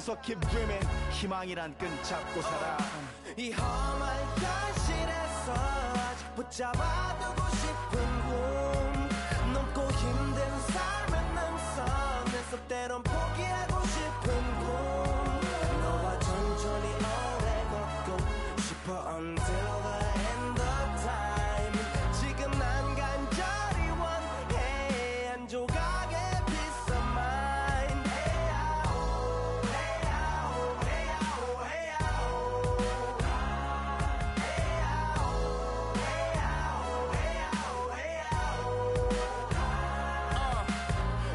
So keep dreaming. 희망이란 끈 잡고 살아. 이 험한 현실에서 아직 붙잡아두고 싶은 꿈 넘고 힘든 삶의 능선에서 때론 포기하고 싶은 꿈 너와 천천히 오래 걷고 싶어 until the end of time 지금 난 간절히 원해 한 조각의 peace of mind 헤야오 헤야오 헤야오 헤야오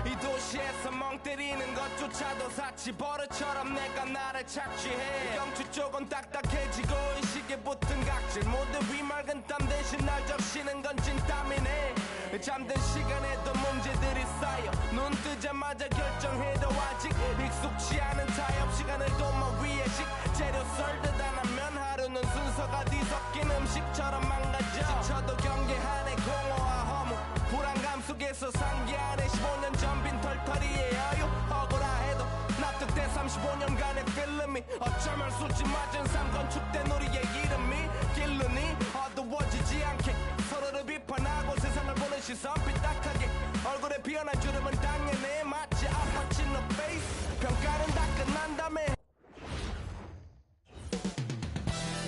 이 도시에서 멍 때리는 것조차도 사치 버릇처럼 내가 나를 착취해 경추 쪽은 딱딱해지고 의식에 붙은 각질 모두 위맑은 땀 대신 날 적시는 건 진땀이네 잠든 시간에도 문제들이 쌓여 눈 뜨자마자 결정해도 아직 익숙치 않은 타협 시간을 도마 위에 식재료 썰듯 안 하면 하루는 순서가 뒤섞인 음식처럼 망가져 지쳐도 경계하네 공허와 허무 불안감 속에서 상기하네 15년 전 빈 털터리의 여유 억울해도 납득돼 35년간의 필름이 어쩌면 수치 맞은 삶 건축된 우리의 이름이 길르니 어두워지지 않게 서로를 비판하고 세상을 보는 시선 삐딱하게 얼굴에 피어난 주름은 당연해 마치 아파친 너 페이스 평가는 다 끝난 다음에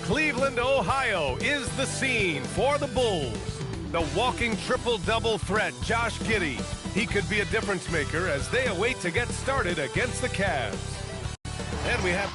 Cleveland, Ohio is the scene for the Bulls. The walking triple-double threat, Josh Giddey. He could be a difference maker as they await to get started against the Cavs. And we have...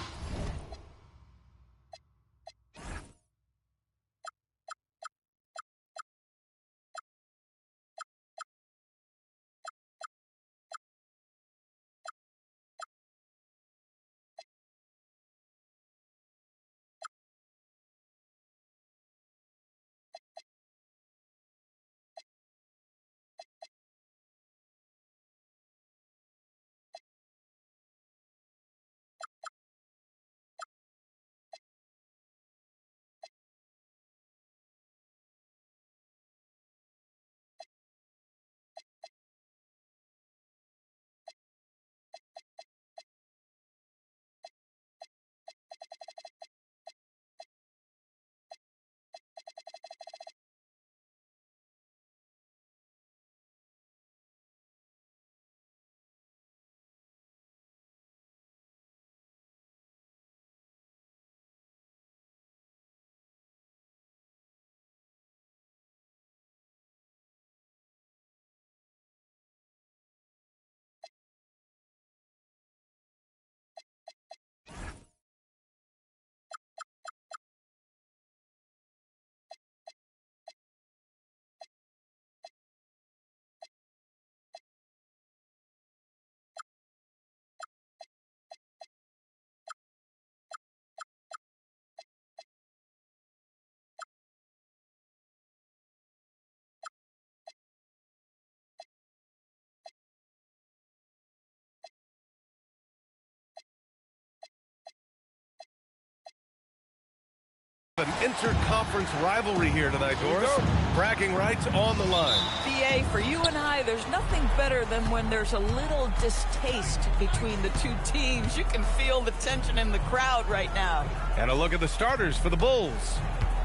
An interconference rivalry here tonight, Doris. Bragging rights on the line. BA, for you and I, there's nothing better than when there's a little distaste between the two teams. You can feel the tension in the crowd right now. And a look at the starters for the Bulls.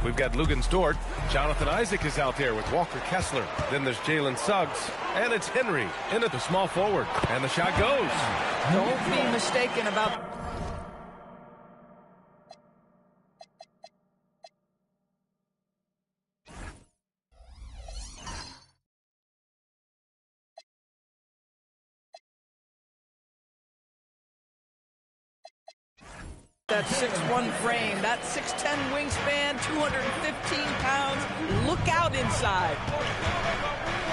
We've got Luguentz Dort. Jonathan Isaac is out there with Walker Kessler. Then there's Jalen Suggs. And it's Henry in at the small forward. And the shot goes. Don't be mistaken about... That 6'1" frame, that 6'10" wingspan, 215 pounds. Look out inside.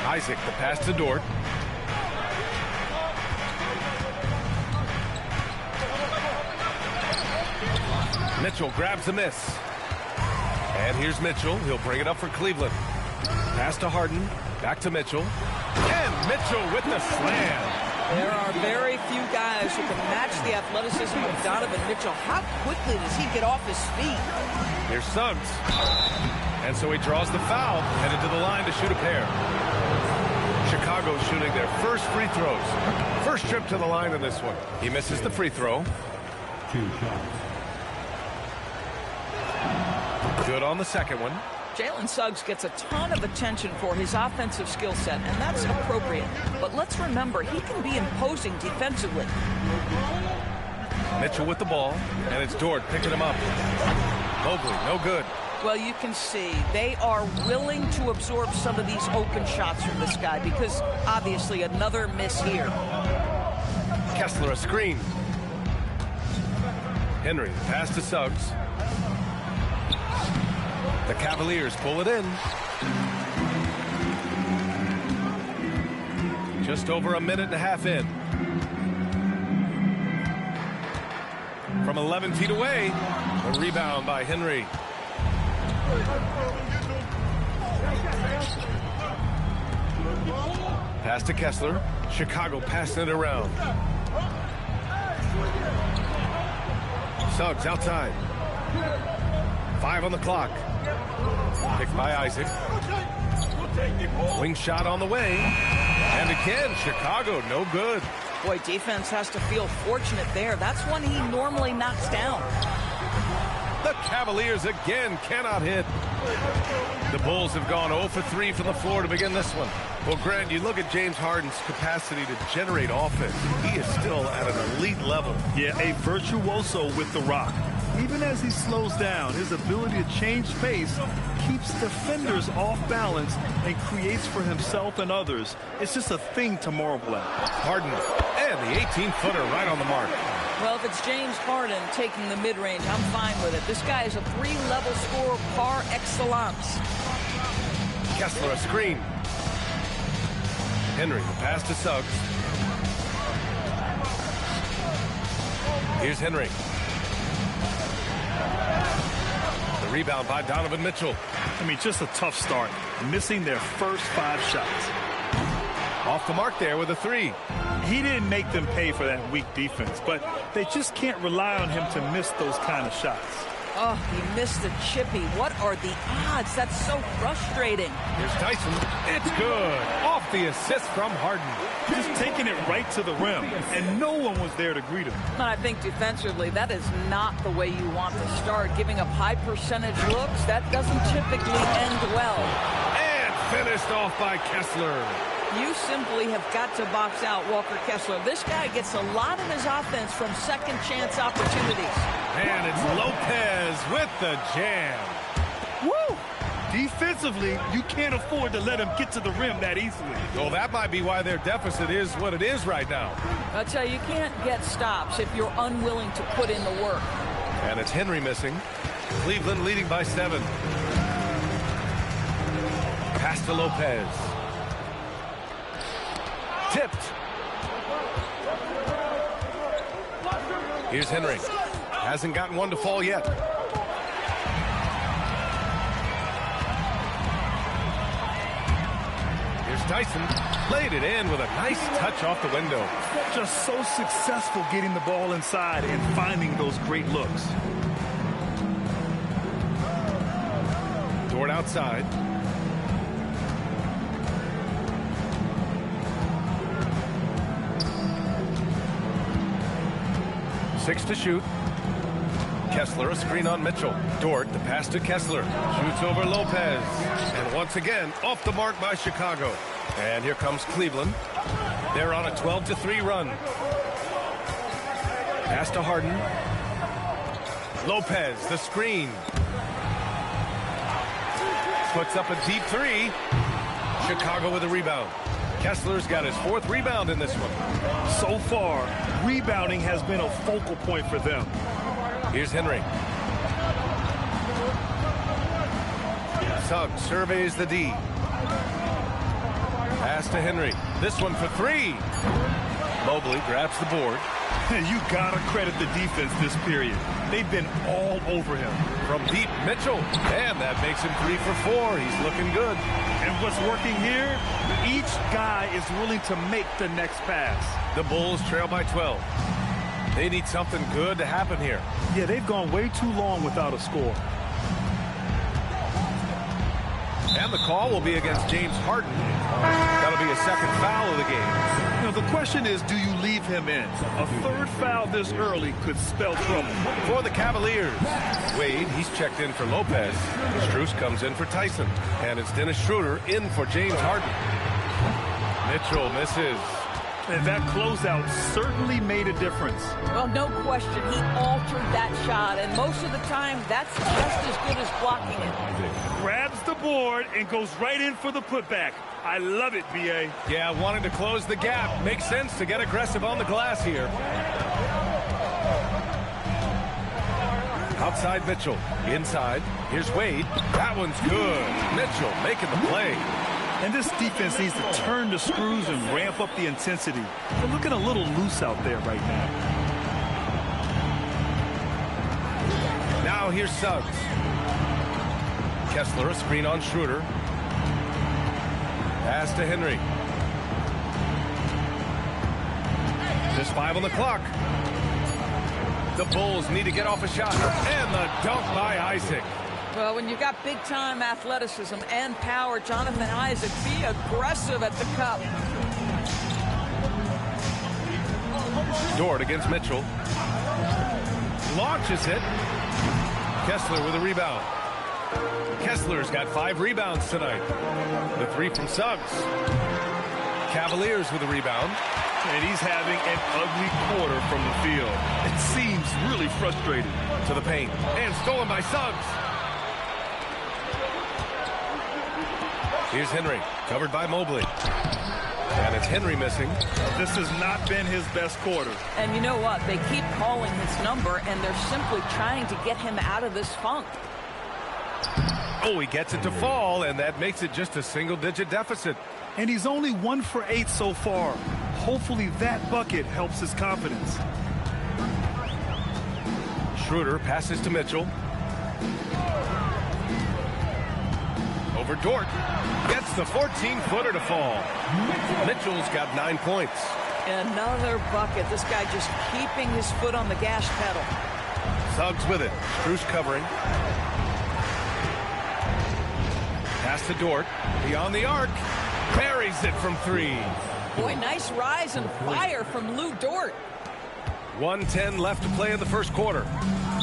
Isaac, the pass to Dort. Mitchell grabs a miss. And here's Mitchell. He'll bring it up for Cleveland. Pass to Harden. Back to Mitchell. And Mitchell with the slam. There are very few guys who can match the athleticism of Donovan Mitchell. How quickly does he get off his feet? Here's Suggs. And so he draws the foul, headed to the line to shoot a pair. Chicago shooting their first free throws. First trip to the line in this one. He misses the free throw. 2 shots. Good on the second one. Jalen Suggs gets a ton of attention for his offensive skill set, and that's appropriate. But let's remember, he can be imposing defensively. Mitchell with the ball, and it's Dort picking him up. Mobley, no good. Well, you can see they are willing to absorb some of these open shots from this guy because obviously another miss here. Kessler a screen. Henry, pass to Suggs. The Cavaliers pull it in. Just over a minute and a half in. From 11 feet away, a rebound by Henry. Pass to Kessler. Chicago passing it around. Suggs outside. 5 on the clock. Picked by Isaac. Wing shot on the way. And again, Chicago, no good. Boy, defense has to feel fortunate there. That's one he normally knocks down. The Cavaliers again cannot hit. The Bulls have gone 0 for 3 from the floor to begin this one. Well, Grant, you look at James Harden's capacity to generate offense. He is still at an elite level. Yeah, a virtuoso with the rock. Even as he slows down, his ability to change pace keeps defenders off balance and creates for himself and others. It's just a thing to marvel at. Harden, and the 18-footer right on the mark. Well, if it's James Harden taking the mid-range, I'm fine with it. This guy is a 3-level scorer par excellence. Kessler a screen. Henry, the pass to Suggs. Here's Henry. The rebound by Donovan Mitchell. I mean, just a tough start, missing their first 5 shots. Off the mark there with a 3. He didn't make them pay for that weak defense, but they just can't rely on him to miss those kind of shots. Oh, he missed the chippy. What are the odds? That's so frustrating. Here's Tyson. It's good. Off the assist from Harden. Just taking it right to the rim, and no one was there to greet him. And I think defensively, that is not the way you want to start. Giving up high percentage looks, that doesn't typically end well. And finished off by Kessler. You simply have got to box out Walker Kessler. This guy gets a lot of his offense from second chance opportunities. And it's Lopez with the jam. Woo! Defensively, you can't afford to let him get to the rim that easily. Well, that might be why their deficit is what it is right now. I'll tell you, you can't get stops if you're unwilling to put in the work. And it's Henry missing. Cleveland leading by 7. Pass to Lopez. Tipped. Here's Henry. Hasn't gotten one to fall yet. Here's Tyson. Laid it in with a nice touch off the window. Just so successful getting the ball inside and finding those great looks. Dort outside. Six to shoot. Kessler a screen on Mitchell. Dort the pass to Kessler. Shoots over Lopez. And once again off the mark by Chicago. And here comes Cleveland. They're on a 12-3 run. Pass to Harden. Lopez the screen. Puts up a deep 3. Chicago with a rebound. Kessler's got his 4th rebound in this one. So far, rebounding has been a focal point for them. Here's Henry. Suggs surveys the D. Pass to Henry. This one for 3. Mobley grabs the board. You gotta credit the defense this period. They've been all over him. From deep, Mitchell. And that makes him 3 for 4. He's looking good. And what's working here? Each guy is willing to make the next pass. The Bulls trail by 12. They need something good to happen here. Yeah, they've gone way too long without a score. And the call will be against James Harden. That'll be a second foul of the game. You know, the question is, do you leave him in? A third foul this early could spell trouble. For the Cavaliers, Wade, he's checked in for Lopez. Strus comes in for Tyson. And it's Dennis Schroeder in for James Harden. Mitchell misses. And that closeout certainly made a difference. Well, no question, he altered that shot, and most of the time, that's just as good as blocking it. Grabs the board and goes right in for the putback. I love it, B.A. Yeah, wanting to close the gap. Makes sense to get aggressive on the glass here. Outside Mitchell. Inside. Here's Wade. That one's good. Mitchell making the play. And this defense needs to turn the screws and ramp up the intensity. They're looking a little loose out there right now. Now here's Suggs. Kessler, a screen on Schroeder. Pass to Henry. Just 5 on the clock. The Bulls need to get off a shot. And the dunk by Isaac. Well, when you've got big-time athleticism and power, Jonathan Isaac, be aggressive at the cup. Dort against Mitchell. Launches it. Kessler with a rebound. Kessler's got 5 rebounds tonight. The 3 from Suggs. Cavaliers with a rebound. And he's having an ugly quarter from the field. It seems really frustrated. To the paint. And stolen by Suggs. Here's Henry, covered by Mobley. And it's Henry missing. This has not been his best quarter. And you know what? They keep calling his number, and they're simply trying to get him out of this funk. Oh, he gets it to fall, and that makes it just a single-digit deficit. And he's only 1 for 8 so far. Hopefully that bucket helps his confidence. Schroeder passes to Mitchell. Over Dort. Gets the 14-footer to fall. Mitchell's got 9 points. Another bucket. This guy just keeping his foot on the gas pedal. Suggs with it. Strus covering. Pass to Dort. Beyond the arc. Buries it from 3. Boy, nice rise and fire from Lou Dort. 1:10 left to play in the first quarter.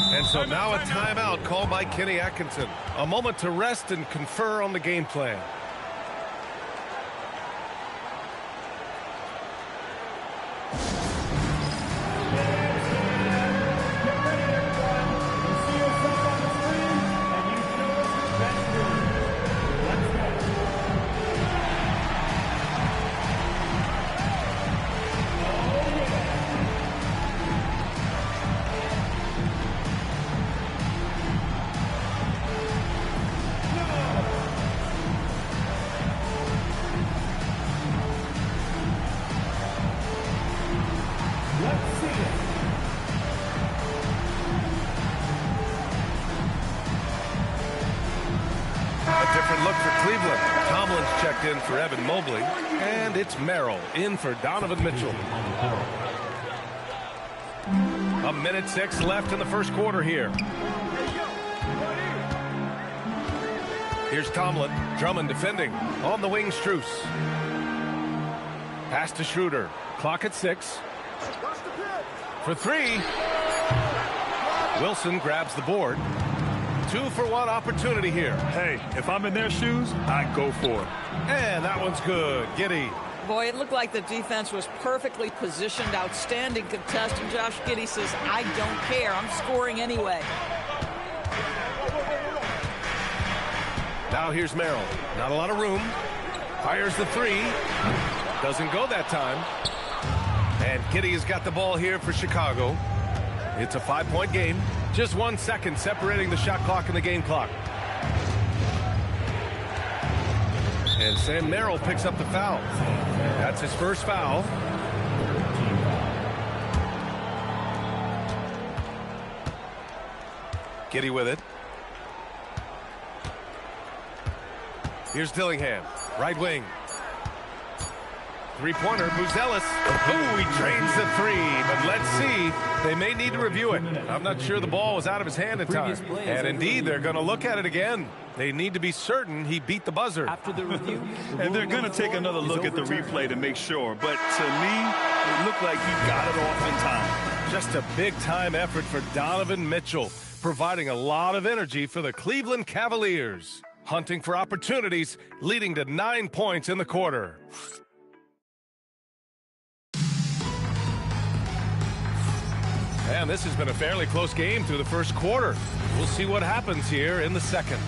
And so now a timeout called by Kenny Atkinson. A moment to rest and confer on the game plan. Different look for Cleveland. Tomlin's checked in for Evan Mobley. And it's Merrill in for Donovan Mitchell. 1:06 left in the first quarter here. Here's Tomlin. Drummond defending. On the wing, Strus. Pass to Schroeder. Clock at 6. For 3. Wilson grabs the board. 2-for-1 opportunity here. Hey, if I'm in their shoes, I'd go for it. And that one's good. Giddey. Boy, it looked like the defense was perfectly positioned. Outstanding contest. And Josh Giddey says, I don't care. I'm scoring anyway. Now here's Merrill. Not a lot of room. Fires the 3. Doesn't go that time. And Giddey has got the ball here for Chicago. It's a 5-point game. Just 1 second separating the shot clock and the game clock. And Sam Merrill picks up the foul. That's his first foul. Giddey with it. Here's Dillingham, right wing. Three-pointer, Buzelis. Ooh, he drains the three, but let's see. They may need to review it. I'm not sure the ball was out of his hand in time. And indeed, they're going to look at it again. They need to be certain he beat the buzzer. After the review, And they're going to take another look at the replay to make sure. But to me, it looked like he got it off in time. Just a big-time effort for Donovan Mitchell, providing a lot of energy for the Cleveland Cavaliers. Hunting for opportunities, leading to 9 points in the quarter. And this has been a fairly close game through the first quarter. We'll see what happens here in the second.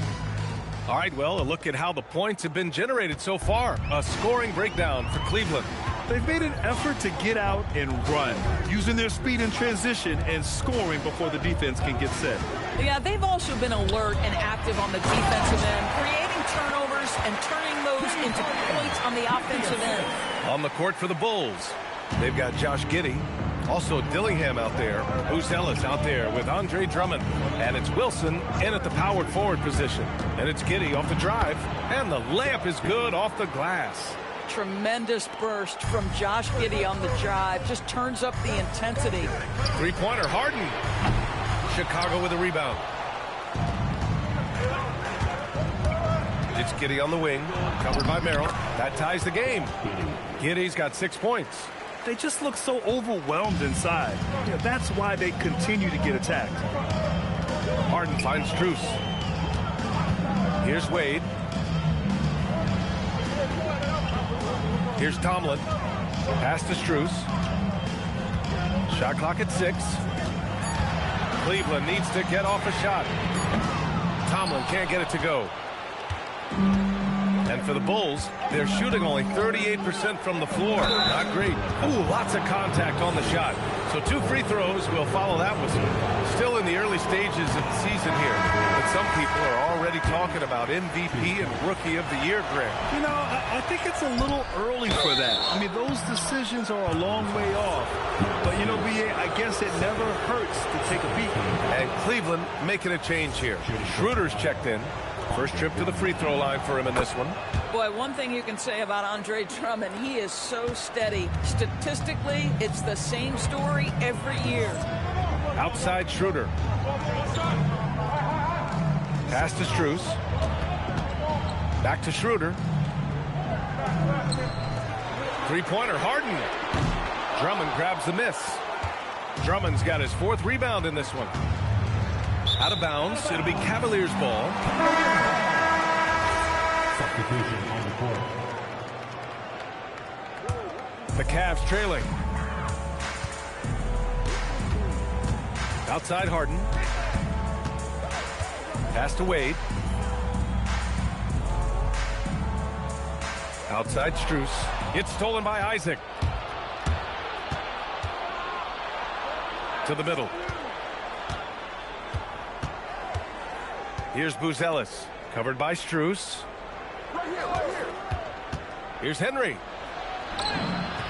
All right, well, a look at how the points have been generated so far. A scoring breakdown for Cleveland. They've made an effort to get out and run, using their speed in transition and scoring before the defense can get set. Yeah, they've also been alert and active on the defensive end, creating turnovers and turning those into points on the offensive end. On the court for the Bulls, they've got Josh Giddey. Also Dillingham out there. Buzelis out there with Andre Drummond. And it's Wilson in at the powered forward position. And it's Giddey off the drive. And the layup is good off the glass. Tremendous burst from Josh Giddey on the drive. Just turns up the intensity. Three-pointer, Harden. Chicago with a rebound. It's Giddey on the wing, covered by Merrill. That ties the game. Giddey's got 6 points. They just look so overwhelmed inside. Yeah, that's why they continue to get attacked. Harden finds Strus. Here's Wade. Here's Tomlin. Pass to Strus. Shot clock at 6. Cleveland needs to get off a shot. Tomlin can't get it to go. And for the Bulls, they're shooting only 38% from the floor. Not great. Ooh, lots of contact on the shot. So 2 free throws will follow that whistle. Still in the early stages of the season here, but some people are already talking about MVP and Rookie of the Year, Grant. You know, I think it's a little early for that. I mean, those decisions are a long way off. But, you know, B.A., I guess it never hurts to take a peek. And Cleveland making a change here. Schroeder's checked in. First trip to the free throw line for him in this one. Boy, one thing you can say about Andre Drummond, he is so steady. Statistically, it's the same story every year. Outside Schroeder. Pass to Strus. Back to Schroeder. Three-pointer, Harden. Drummond grabs the miss. Drummond's got his 4th rebound in this one. Out of bounds. It'll be Cavaliers ball. Substitution on the court. The Cavs trailing. Outside Harden. Pass to Wade. Outside Strus. It's stolen by Isaac. To the middle. Here's Buzelis, covered by Strus. Here's Henry.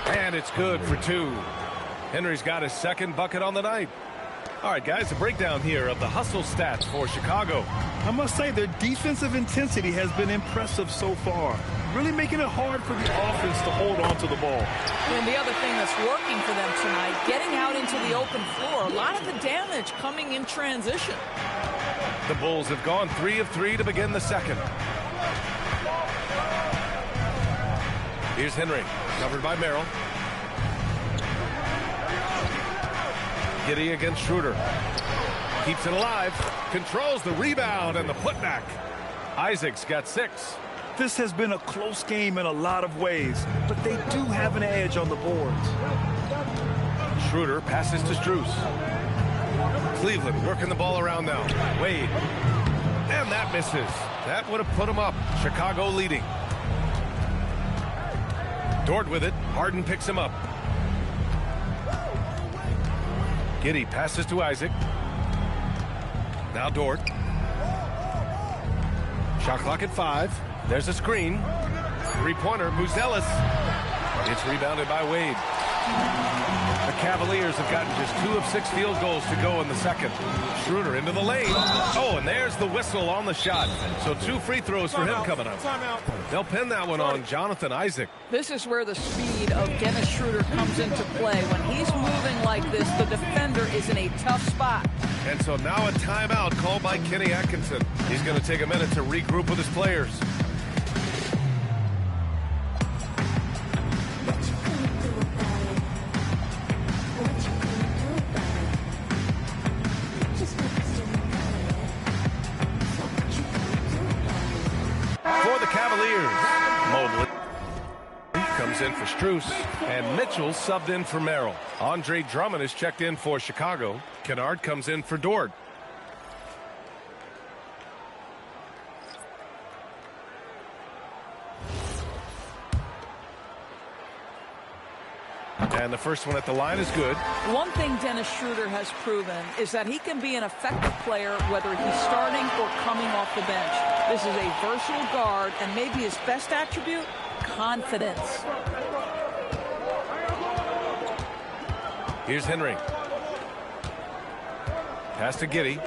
And it's good for 2. Henry's got his 2nd bucket on the night. All right, guys, a breakdown here of the hustle stats for Chicago. I must say, their defensive intensity has been impressive so far. Really making it hard for the offense to hold on to the ball. And the other thing that's working for them tonight, getting out into the open floor. A lot of the damage coming in transition. The Bulls have gone 3 of 3 to begin the second. Here's Henry, covered by Merrill. Giddey against Schroeder. Keeps it alive. Controls the rebound and the putback. Isaac's got 6. This has been a close game in a lot of ways, but they do have an edge on the boards. Schroeder passes to Strus. Cleveland working the ball around now. Wade. And that misses. That would have put him up. Chicago leading. Dort with it. Harden picks him up. Giddey passes to Isaac. Now Dort. Shot clock at 5. There's a screen. Three-pointer, Buzelis. It's rebounded by Wade. The Cavaliers have gotten just 2 of 6 field goals to go in the second. Schroeder into the lane. Oh, and there's the whistle on the shot. So 2 free throws for him coming up. They'll pin that one on Jonathan Isaac. This is where the speed of Dennis Schroeder comes into play. When he's moving like this, the defender is in a tough spot. And so now a timeout called by Kenny Atkinson. He's going to take a minute to regroup with his players. For the Cavaliers, Mobley comes in for Strus, and Mitchell subbed in for Merrill. Andre Drummond is checked in for Chicago. Kennard comes in for Dort. And the first one at the line is good. One thing Dennis Schroeder has proven is that he can be an effective player whether he's starting or coming off the bench. This is a versatile guard, and maybe his best attribute, confidence. Here's Henry. Pass to Giddey.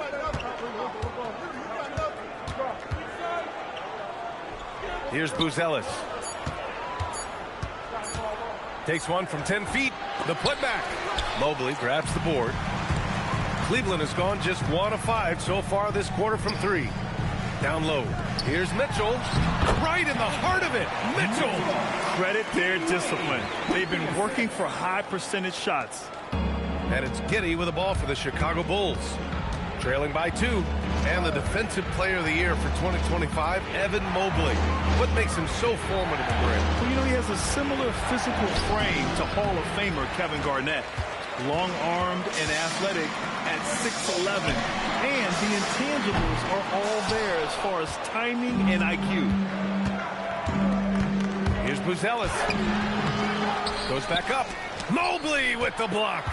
Here's Buzelis. Takes one from 10 feet. The putback. Mobley grabs the board. Cleveland has gone just 1 of 5 so far this quarter from 3. Down low. Here's Mitchell. Right in the heart of it. Mitchell. Credit their discipline. They've been working for high percentage shots. And it's Giddey with the ball for the Chicago Bulls. Trailing by 2. And the Defensive Player of the Year for 2025, Evan Mobley. What makes him so formidable, Grant? Well, you know, he has a similar physical frame to Hall of Famer Kevin Garnett. Long-armed and athletic at 6'11". And the intangibles are all there as far as timing and IQ. Here's Buzelis. Goes back up. Mobley with the block.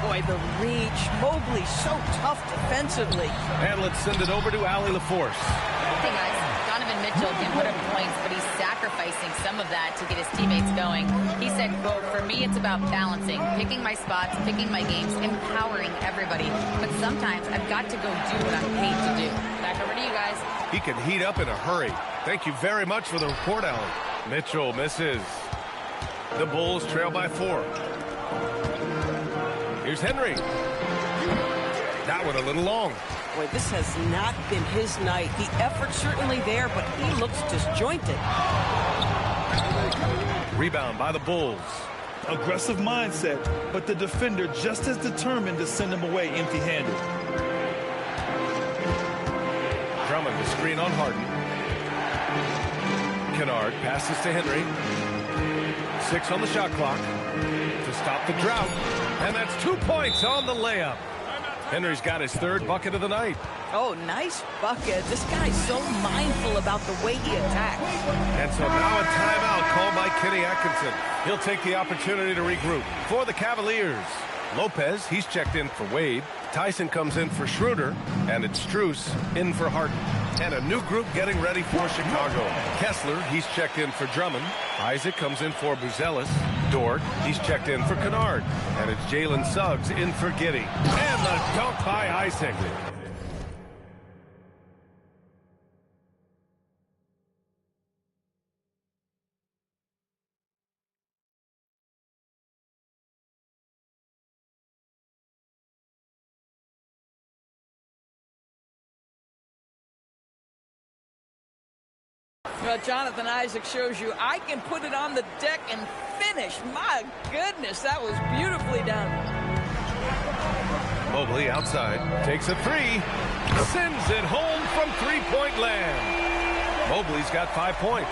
Boy, the reach. Mobley so tough defensively. And let's send it over to Allie LaForce. Hey guys, Donovan Mitchell can put up points, but he's sacrificing some of that to get his teammates going. He said, quote, "For me, it's about balancing, picking my spots, picking my games, empowering everybody. But sometimes I've got to go do what I'm paid to do." Back over to you guys. He can heat up in a hurry. Thank you very much for the report, Allie. Mitchell misses. The Bulls trail by 4. Here's Henry. That one a little long. Boy, this has not been his night. The effort's certainly there, but he looks disjointed. Rebound by the Bulls. Aggressive mindset, but the defender just as determined to send him away empty-handed. Drummond the screen on Harden. Kennard passes to Henry. 6 on the shot clock to stop the drought. And that's 2 points on the layup. Henry's got his 3rd bucket of the night. Oh, nice bucket. This guy's so mindful about the way he attacks. And so now a timeout called by Kenny Atkinson. He'll take the opportunity to regroup. For the Cavaliers, Lopez, he's checked in for Wade. Tyson comes in for Schroeder. And it's Strus in for Harden. And a new group getting ready for Chicago. Kessler, he's checked in for Drummond. Isaac comes in for Buzelis. Dort, he's checked in for Kennard. And it's Jalen Suggs in for Giddey. And the dunk by Isaac. Well, Jonathan Isaac shows you I can put it on the deck and finish. My goodness, that was beautifully done. Mobley outside, takes a 3, sends it home from 3-point land. Mobley's got 5 points.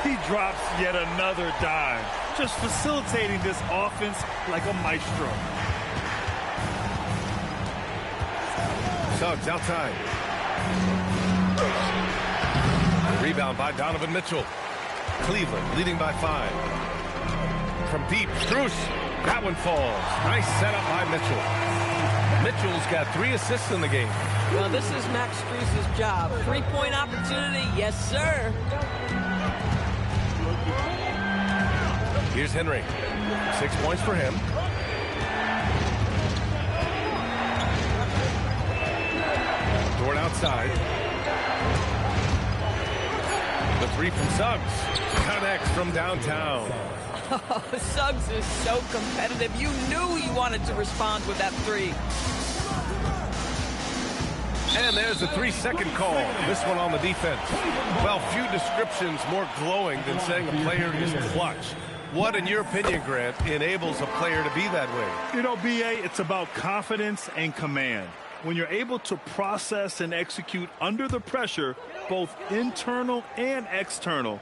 He drops yet another dime, just facilitating this offense like a maestro. Suggs outside. Rebound by Donovan Mitchell. Cleveland leading by 5. From deep, Strus. That one falls. Nice setup by Mitchell. Mitchell's got 3 assists in the game. Well, this is Max Strus's job. 3-point opportunity, yes, sir. Here's Henry. 6 points for him. court outside. The three from Suggs connects from downtown. Suggs is so competitive. You knew he wanted to respond with that three. And there's a 3-second call. This one on the defense. Well, few descriptions more glowing than saying a player is clutch. What, in your opinion, Grant, enables a player to be that way? You know, B.A., it's about confidence and command. When you're able to process and execute under the pressure, both internal and external,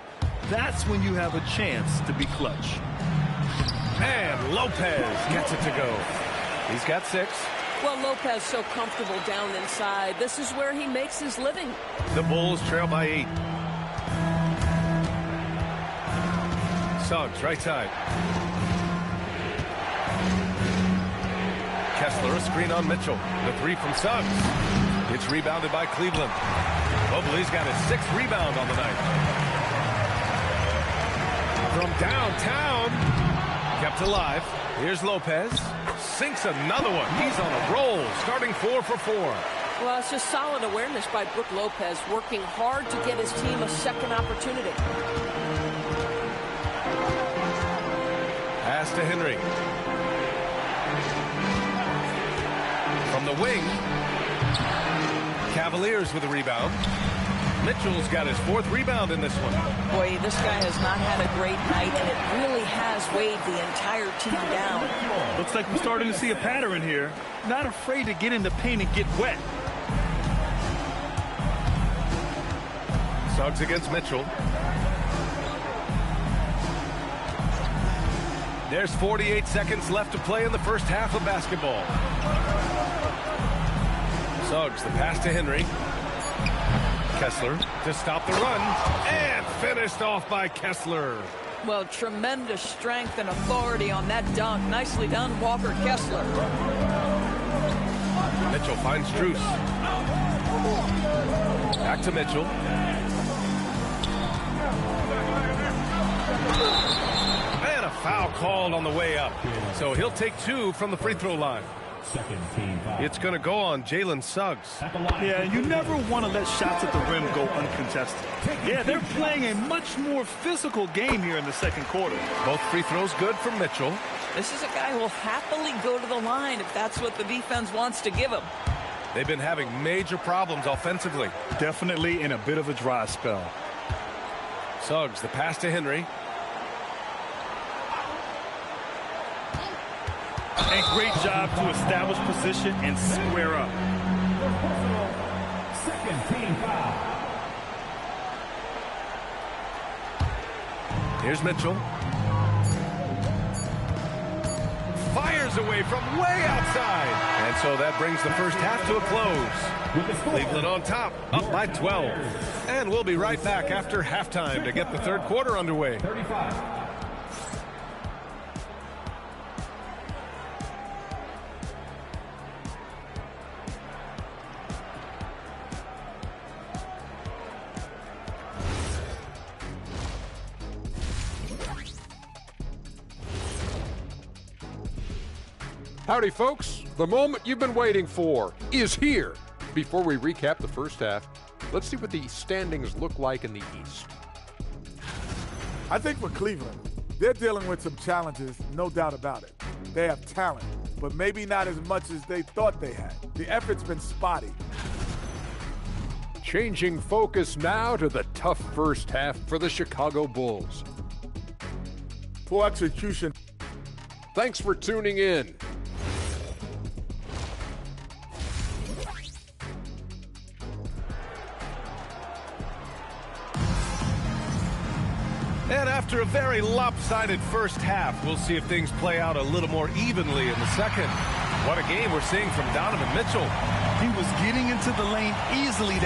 that's when you have a chance to be clutch. And Lopez gets it to go. He's got 6. Well, Lopez so comfortable down inside. This is where he makes his living. The Bulls trail by 8. Suggs, right side. Kessler, a screen on Mitchell. The 3 from Suggs. It's rebounded by Cleveland. Mobley's got his 6th rebound on the night. From downtown, kept alive. Here's Lopez. Sinks another one. He's on a roll, starting 4 for 4. Well, it's just solid awareness by Brook Lopez, working hard to get his team a second opportunity. Pass to Henry. From the wing, Cavaliers with a rebound. Mitchell's got his 4th rebound in this one. Boy, this guy has not had a great night, and it really has weighed the entire team down. Looks like we're starting to see a pattern here. Not afraid to get in the paint and get wet. Suggs against Mitchell. There's 48 seconds left to play in the first half of basketball. Suggs, the pass to Henry. Kessler to stop the run, and finished off by Kessler. Well, tremendous strength and authority on that dunk. Nicely done, Walker Kessler. Mitchell finds Strus. Back to Mitchell. And a foul called on the way up. So he'll take 2 from the free throw line. It's going to go on Jalen Suggs. Yeah, you never want to let shots at the rim go uncontested. Yeah, they're playing a much more physical game here in the second quarter. Both free throws good for Mitchell. This is a guy who will happily go to the line if that's what the defense wants to give him. They've been having major problems offensively. Definitely in a bit of a dry spell. Suggs, the pass to Henry. And great job to establish position and square up. Second team foul. Here's Mitchell. Fires away from way outside. And so that brings the first half to a close. Cleveland on top, up by 12. And we'll be right back after halftime to get the third quarter underway. 35. Howdy, folks. The moment you've been waiting for is here. Before we recap the first half, let's see what the standings look like in the East. I think for Cleveland, they're dealing with some challenges, no doubt about it. They have talent, but maybe not as much as they thought they had. The effort's been spotty. Changing focus now to the tough first half for the Chicago Bulls. Poor execution. Thanks for tuning in. And after a very lopsided first half, we'll see if things play out a little more evenly in the second. What a game we're seeing from Donovan Mitchell. He was getting into the lane easily.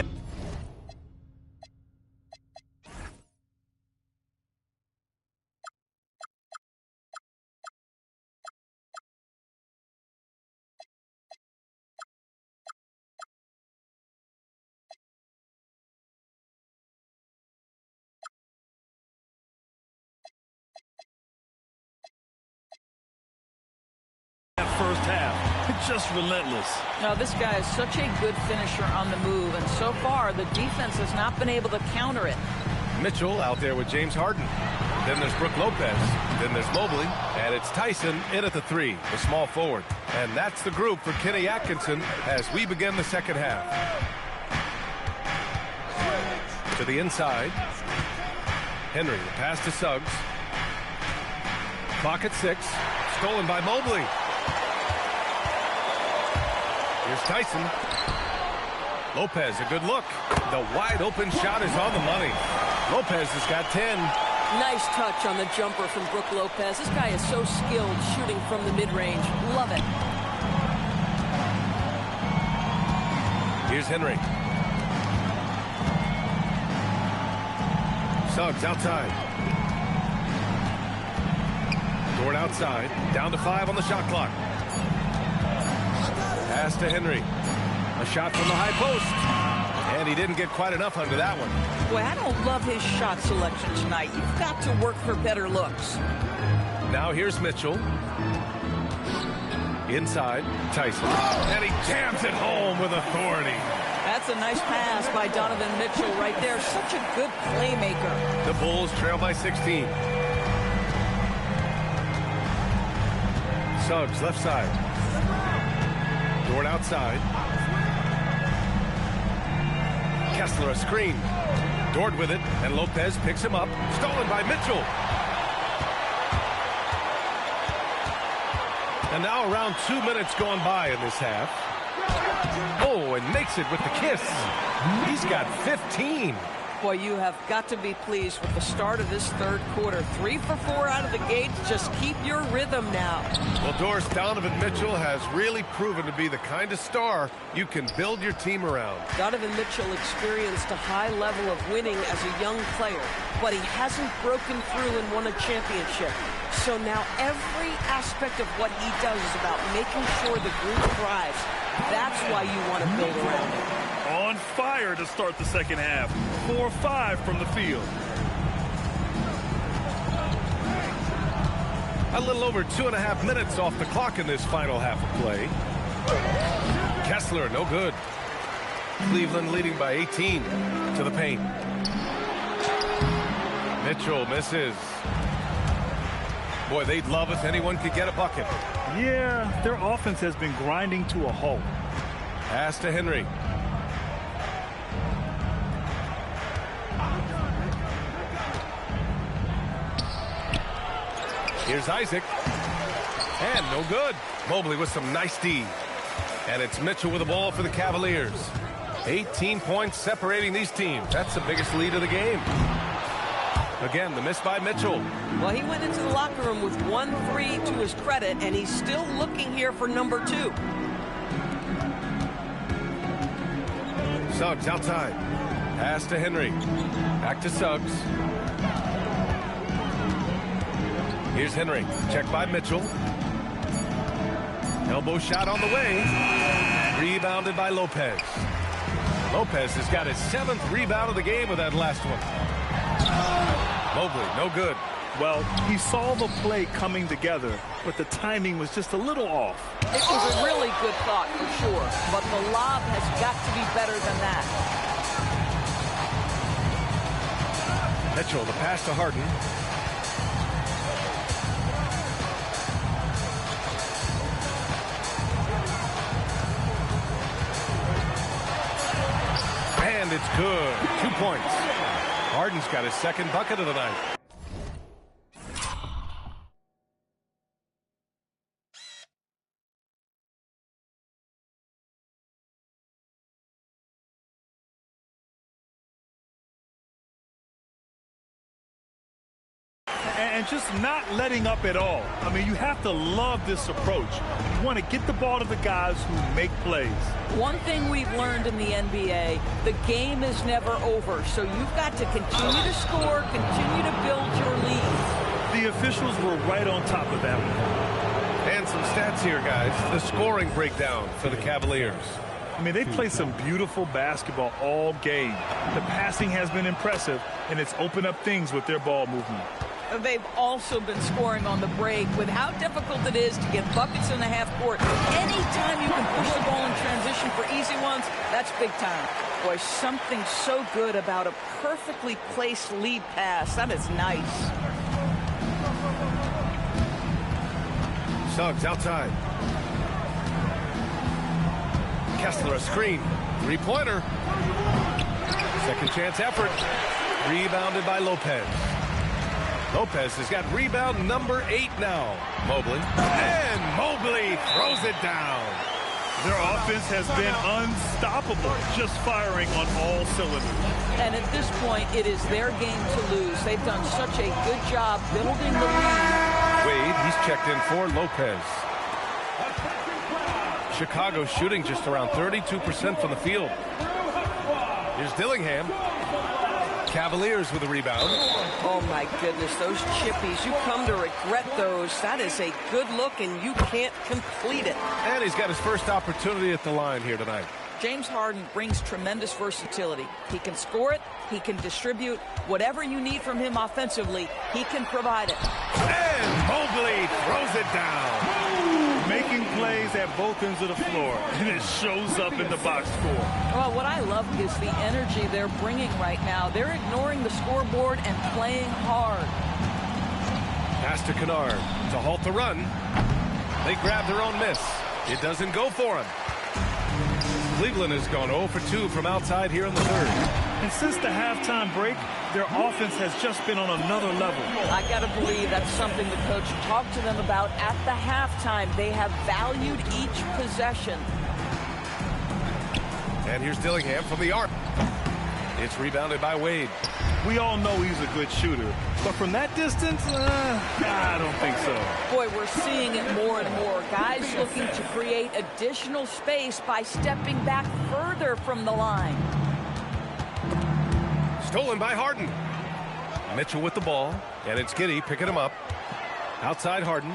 First half. Just relentless. Now, this guy is such a good finisher on the move, and so far the defense has not been able to counter it. Mitchell out there with James Harden. Then there's Brook Lopez. Then there's Mobley. And it's Tyson in at the 3, the small forward. And that's the group for Kenny Atkinson as we begin the second half. To the inside. Henry, the pass to Suggs. Clock at 6. Stolen by Mobley. Here's Tyson. Lopez, a good look. The wide open shot is on the money. Lopez has got 10. Nice touch on the jumper from Brook Lopez. This guy is so skilled shooting from the mid-range. Love it. Here's Henry. Suggs outside. Dort outside. Down to 5 on the shot clock. Pass to Henry. A shot from the high post. And he didn't get quite enough under that one. Boy, I don't love his shot selection tonight. You've got to work for better looks. Now here's Mitchell. Inside, Tyson. And he jams it home with authority. That's a nice pass by Donovan Mitchell right there. Such a good playmaker. The Bulls trail by 16. Suggs left side. Dort outside. Kessler a screen. Dort with it, and Lopez picks him up. Stolen by Mitchell. And now around 2 minutes gone by in this half. Oh, and makes it with the kiss. He's got 15. Boy, you have got to be pleased with the start of this third quarter. 3 for 4 out of the gate. Just keep your rhythm now. Well, Doris, Donovan Mitchell has really proven to be the kind of star you can build your team around. Donovan Mitchell experienced a high level of winning as a young player, but he hasn't broken through and won a championship. So now every aspect of what he does is about making sure the group thrives. That's why you want to build around him. On fire to start the second half. 4-5 from the field. A little over 2.5 minutes off the clock in this final half of play. Kessler, no good. Cleveland leading by 18 to the paint. Mitchell misses. Boy, they'd love if anyone could get a bucket. Yeah, their offense has been grinding to a halt. Pass to Henry. Here's Isaac. And no good. Mobley with some nice D. And it's Mitchell with the ball for the Cavaliers. 18 points separating these teams. That's the biggest lead of the game. Again, the miss by Mitchell. Well, he went into the locker room with 1-3 to his credit, and he's still looking here for number 2. Suggs outside. Pass to Henry. Back to Suggs. Here's Henry. Check by Mitchell. Elbow shot on the way. Rebounded by Lopez. Lopez has got his 7th rebound of the game with that last one. Mobley, no good. Well, he saw the play coming together, but the timing was just a little off. It was a really good thought for sure, but the lob has got to be better than that. Mitchell, the pass to Harden. And it's good. 2 points. Harden's got his 2nd bucket of the night. And just not letting up at all. I mean, you have to love this approach. You want to get the ball to the guys who make plays. One thing we've learned in the NBA, the game is never over. So you've got to continue to score, continue to build your lead. The officials were right on top of that one. And some stats here, guys. The scoring breakdown for the Cavaliers. I mean, they play some beautiful basketball all game. The passing has been impressive, and it's opened up things with their ball movement. They've also been scoring on the break. With how difficult it is to get buckets in the half court, anytime you can push the ball in transition for easy ones, that's big time. Boy, something so good about a perfectly placed lead pass. That is nice. Suggs outside. Kessler a screen. Three-pointer. Second chance effort. Rebounded by Lopez. Lopez has got rebound number 8 now. Mobley. And Mobley throws it down. Their offense has been unstoppable, just firing on all cylinders. And at this point, it is their game to lose. They've done such a good job building the lead. Wade, he's checked in for Lopez. Chicago shooting just around 32% from the field. Here's Dillingham. Cavaliers with a rebound. Oh, my goodness, those chippies, you come to regret those. That is a good look, and you can't complete it. And he's got his first opportunity at the line here tonight. James Harden brings tremendous versatility. He can score it, he can distribute. Whatever you need from him offensively, he can provide it. And Mobley throws it down. Making plays at both ends of the floor, and it shows up in the box score. Well, what I love is the energy they're bringing right now. They're ignoring the scoreboard and playing hard. Pass to Kennard to halt the run. They grab their own miss. It doesn't go for him. Cleveland has gone 0 for 2 from outside here in the third. And since the halftime break, their offense has just been on another level. I got to believe that's something the coach talked to them about at the halftime. They have valued each possession. And here's Dillingham from the arc. It's rebounded by Wade. We all know he's a good shooter, but from that distance, I don't think so. Boy, we're seeing it more and more. Guys looking to create additional space by stepping back further from the line. Stolen by Harden. Mitchell with the ball, and it's Giddey picking him up. Outside Harden.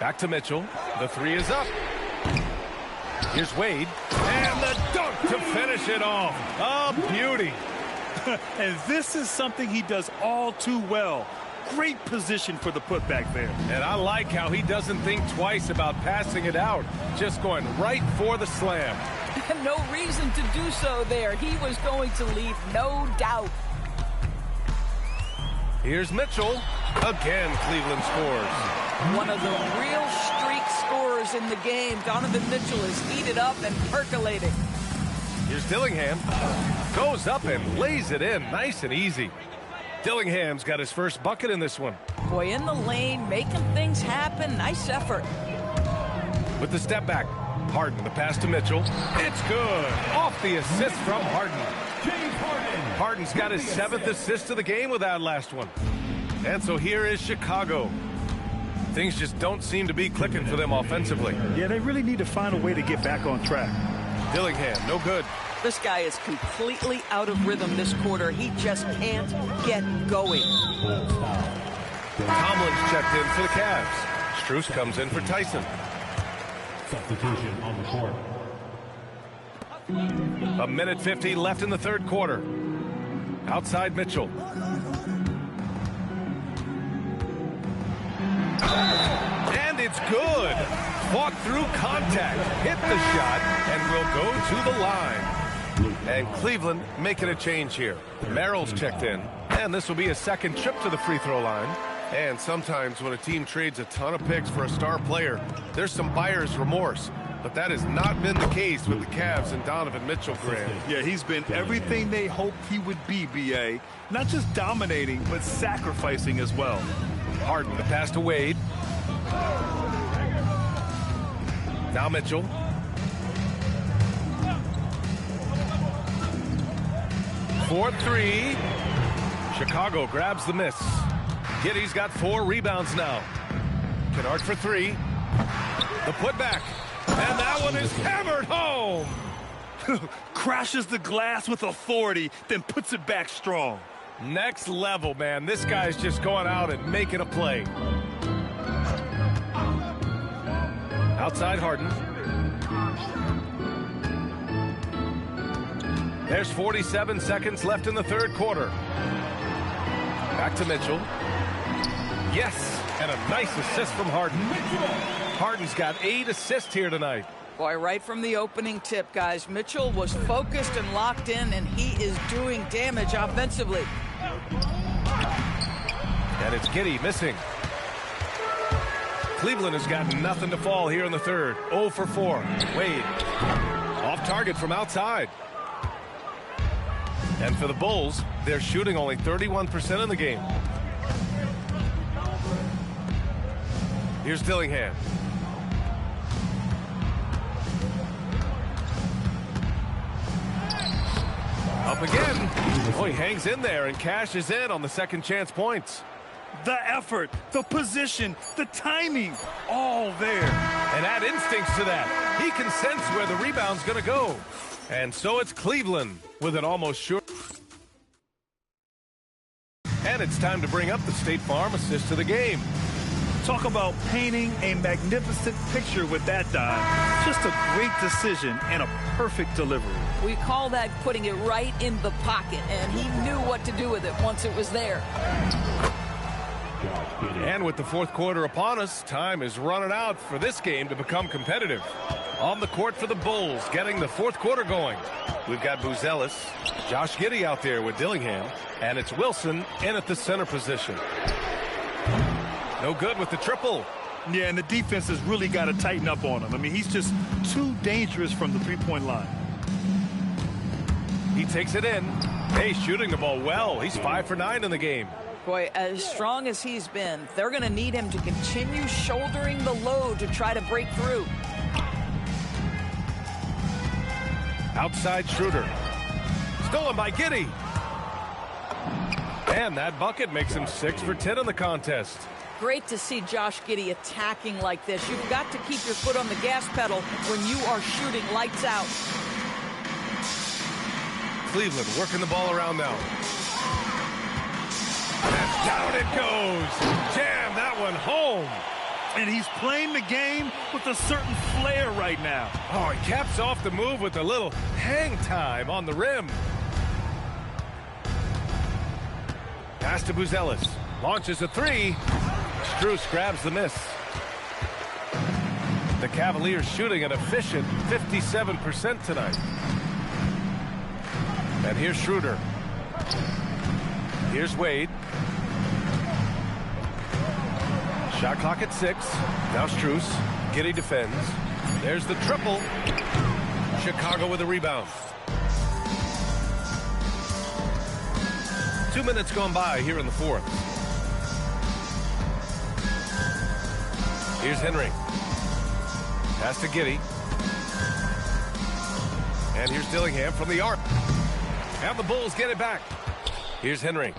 Back to Mitchell. The three is up. Here's Wade. And the dunk to finish it off. A beauty. And this is something he does all too well. Great position for the putback there. And I like how he doesn't think twice about passing it out. Just going right for the slam. No reason to do so there. He was going to leave no doubt. Here's Mitchell. Again, Cleveland scores. One of the real streak scorers in the game. Donovan Mitchell is heated up and percolating. Here's Dillingham. Goes up and lays it in. Nice and easy. Dillingham's got his first bucket in this one. Boy, in the lane, making things happen. Nice effort. With the step back. Harden, the pass to Mitchell. It's good. Off the assist from Harden. James Harden. Harden's got his 7th assist of the game with that last one. And so here is Chicago. Things just don't seem to be clicking for them offensively. Yeah, they really need to find a way to get back on track. Dillingham, no good. This guy is completely out of rhythm this quarter. He just can't get going. Tomlin's checked in for the Cavs. Strus comes in for Tyson. Substitution on the court. 1:50 left in the third quarter. Outside Mitchell. And it's good. Fought through contact, hit the shot, and will go to the line. And Cleveland making a change here. Merrill's checked in, and this will be a second trip to the free throw line. And sometimes when a team trades a ton of picks for a star player, there's some buyer's remorse. But that has not been the case with the Cavs and Donovan Mitchell, Graham. Yeah, he's been everything they hoped he would be, B.A. Not just dominating, but sacrificing as well. Harden, the pass to Wade. Now Mitchell. For three. Chicago grabs the miss. Giddey's got 4 rebounds now. Kennard for 3. The putback. And that one is hammered home. Crashes the glass with authority, then puts it back strong. Next level, man. This guy's just going out and making a play. Outside Harden. There's 47 seconds left in the third quarter. Back to Mitchell. Yes, and a nice assist from Harden. Harden's got 8 assists here tonight. Boy, right from the opening tip, guys, Mitchell was focused and locked in, and he is doing damage offensively. And it's Giddey missing. Cleveland has got nothing to fall here in the third. 0 for 4. Wade off target from outside. And for the Bulls, they're shooting only 31% in the game. Here's Dillingham. Up again. Oh, he hangs in there and cashes in on the second chance points. The effort, the position, the timing, all there. And add instincts to that. He can sense where the rebound's going to go. And so it's Cleveland with an almost sure. And it's time to bring up the State Farm assist to the game. Talk about painting a magnificent picture with that dive. Just a great decision and a perfect delivery. We call that putting it right in the pocket, and he knew what to do with it once it was there. And with the fourth quarter upon us, time is running out for this game to become competitive. On the court for the Bulls, getting the fourth quarter going. We've got Buzelis, Josh Giddey out there with Dillingham, and it's Wilson in at the center position. No good with the triple. Yeah, and the defense has really got to tighten up on him. I mean, he's just too dangerous from the three-point line. He takes it in. Hey, shooting the ball well. He's 5 for 9 in the game. Boy, as strong as he's been, they're going to need him to continue shouldering the load to try to break through. Outside Schroeder. Stolen by Giddey. And that bucket makes him 6 for 10 in the contest. Great to see Josh Giddey attacking like this. You've got to keep your foot on the gas pedal when you are shooting lights out. Cleveland working the ball around now. And down it goes. Jam that one home. And he's playing the game with a certain flair right now. Oh, he caps off the move with a little hang time on the rim. Pass to Buzelis. Launches a 3. Strus grabs the miss. The Cavaliers shooting an efficient 57% tonight. And here's Schroeder. Here's Wade. Shot clock at 6. Now Strus. Giddey defends. There's the triple. Chicago with a rebound. 2 minutes gone by here in the fourth. Here's Henry. Pass to Giddey. And here's Dillingham from the arc. And the Bulls get it back. Here's Henry.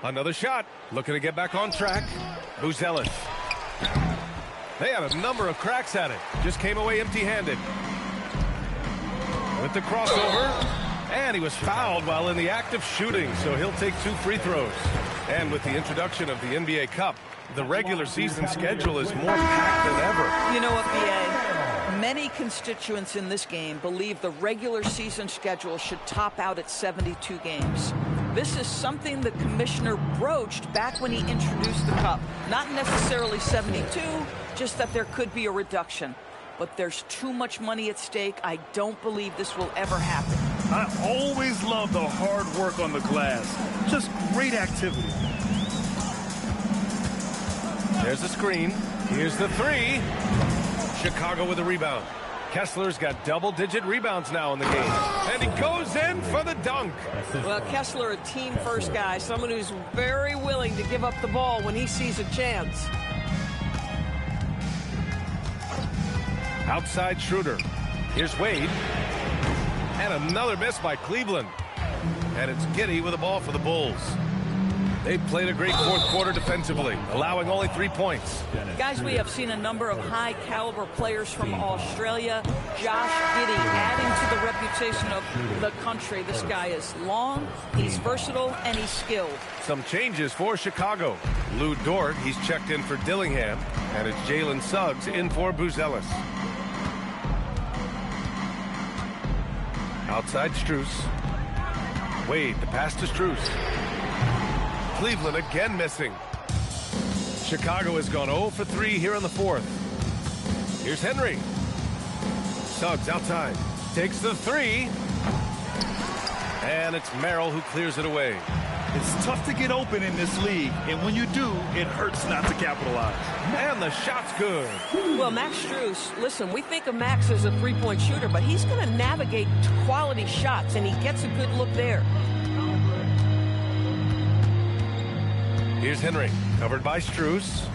Another shot. Looking to get back on track. Buzelis. They had a number of cracks at it. Just came away empty-handed. With the crossover. And he was fouled while in the act of shooting, so he'll take 2 free throws. And with the introduction of the NBA Cup, the regular season schedule is more packed than ever. You know what, B.A.? Many constituents in this game believe the regular season schedule should top out at 72 games. This is something the commissioner broached back when he introduced the Cup. Not necessarily 72, just that there could be a reduction. But there's too much money at stake. I don't believe this will ever happen. I always love the hard work on the glass. Just great activity. There's a screen. Here's the 3. Chicago with a rebound. Kessler's got double-digit rebounds now in the game. And he goes in for the dunk. Well, Kessler, a team-first guy, someone who's very willing to give up the ball when he sees a chance. Outside Schroeder. Here's Wade. And another miss by Cleveland. And it's Giddey with the ball for the Bulls. They've played a great fourth quarter defensively, allowing only 3 points. Guys, we have seen a number of high-caliber players from Australia. Josh Giddey adding to the reputation of the country. This guy is long, he's versatile, and he's skilled. Some changes for Chicago. Lou Dort, he's checked in for Dillingham. And it's Jalen Suggs in for Buzelis. Outside Strus. Wade, the pass to Strus. Cleveland again missing. Chicago has gone 0 for 3 here in the fourth. Here's Henry. Suggs outside. Takes the three. And it's Merrill who clears it away. It's tough to get open in this league, and when you do, it hurts not to capitalize. And the shot's good. Well, Max Strus, listen, we think of Max as a three-point shooter, but he's going to navigate quality shots, and he gets a good look there. Here's Henry, covered by Strus.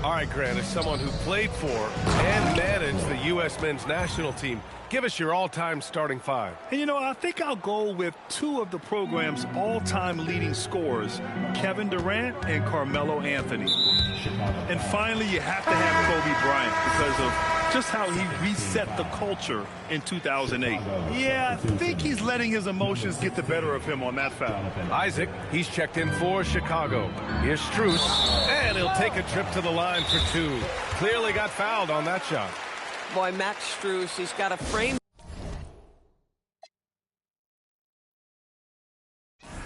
All right, Grant, as someone who played for and managed the U.S. men's national team, give us your all-time starting five. And, you know, I think I'll go with two of the program's all-time leading scorers, Kevin Durant and Carmelo Anthony. And finally, you have to have Kobe Bryant because of just how he reset the culture in 2008. Yeah, I think he's letting his emotions get the better of him on that foul. Isaac, he's checked in for Chicago. Here's Strus, and he'll take a trip to the line for two. Clearly got fouled on that shot. Boy, Max Strus, he's got a frame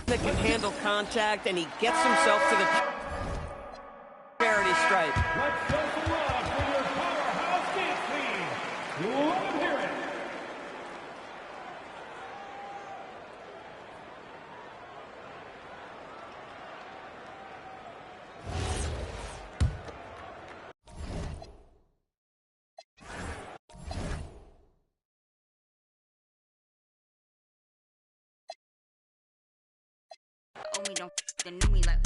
that can handle contact, and he gets himself to the charity stripe. Let's go to Rob for your powerhouse dance team. Let him hear it. Oh, me don't, they knew me like,